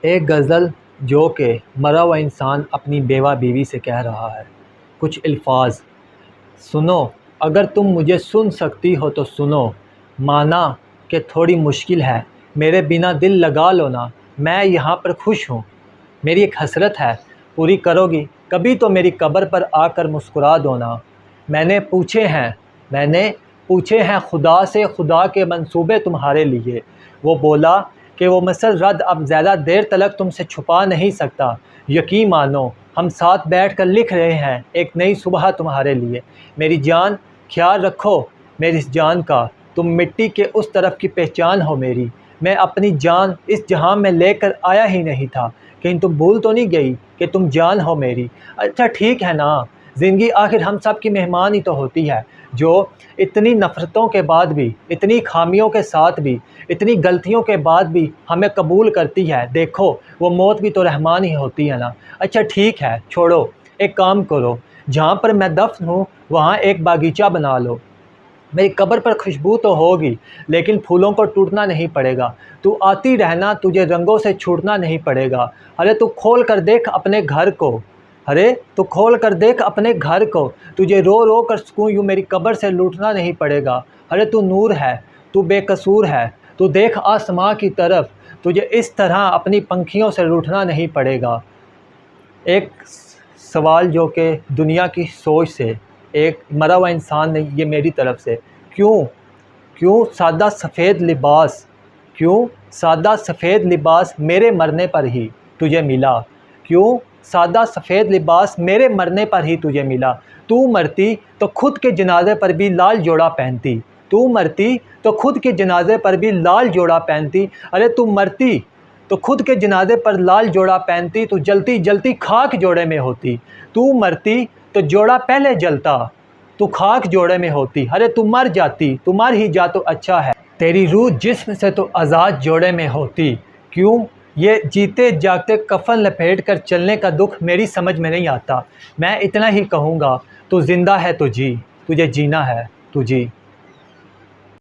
ایک غزل جو کہ مرا ہوا انسان اپنی بیوہ بیوی سے کہہ رہا ہے۔ کچھ الفاظ سنو، اگر تم مجھے سن سکتی ہو تو سنو، مانا کہ تھوڑی مشکل ہے، میرے بنا دل لگا لو نا، میں یہاں پر خوش ہوں، میری ایک حسرت ہے، پوری کرو گی کبھی تو میری قبر پر آ کر مسکرا دو نا۔ میں نے پوچھے ہیں خدا سے، خدا کے منصوبے تمہارے لیے، وہ بولا کہ وہ مصر رد اب زیادہ دیر تلک تم سے چھپا نہیں سکتا، یقین مانو ہم ساتھ بیٹھ کر لکھ رہے ہیں ایک نئی صبح تمہارے لیے، میری جان خیال رکھو میری اس جان کا، تم مٹی کے اس طرف کی پہچان ہو میری، میں اپنی جان اس جہاں میں لے کر آیا ہی نہیں تھا، کہیں تم بھول تو نہیں گئی کہ تم جان ہو میری۔ اچھا ٹھیک ہے نا، زندگی آخر ہم سب کی مہمان ہی تو ہوتی ہے، جو اتنی نفرتوں کے بعد بھی، اتنی خامیوں کے ساتھ بھی، اتنی غلطیوں کے بعد بھی ہمیں قبول کرتی ہے۔ دیکھو وہ موت بھی تو رحمان ہی ہوتی ہے نا۔ اچھا ٹھیک ہے چھوڑو، ایک کام کرو، جہاں پر میں دفن ہوں وہاں ایک باغیچہ بنا لو، میری قبر پر خوشبو تو ہوگی لیکن پھولوں کو ٹوٹنا نہیں پڑے گا، تو آتی رہنا، تجھے رنگوں سے چھوٹنا نہیں پڑے گا۔ ارے تو کھول کر دیکھ اپنے گھر کو، تجھے رو رو کر سکون یوں میری قبر سے لوٹنا نہیں پڑے گا۔ ارے تو نور ہے، تو بے قصور ہے، تو دیکھ آسماں کی طرف، تجھے اس طرح اپنی پنکھیوں سے روٹھنا نہیں پڑے گا۔ ایک سوال جو کہ دنیا کی سوچ سے ایک مرا ہوا انسان نے، یہ میری طرف سے، کیوں سادہ سفید لباس میرے مرنے پر ہی تجھے ملا، کیوں سادہ سفید لباس میرے مرنے پر ہی تجھے ملا، تو مرتی تو خود کے جنازے پر بھی لال جوڑا پہنتی، ارے تو مرتی تو خود کے جنازے پر لال جوڑا پہنتی، تو جلتی جلتی خاک جوڑے میں ہوتی، تو مرتی تو جوڑا پہلے جلتا، تو خاک جوڑے میں ہوتی، ارے تو مر جاتی، تو مر ہی جا تو اچھا ہے، تیری روح جسم سے تو آزاد جوڑے میں ہوتی، کیوں یہ جیتے جاگتے کفن لپیٹ کر چلنے کا دکھ میری سمجھ میں نہیں آتا۔ میں اتنا ہی کہوں گا، تو زندہ ہے تو جی، تجھے جینا ہے تو جی۔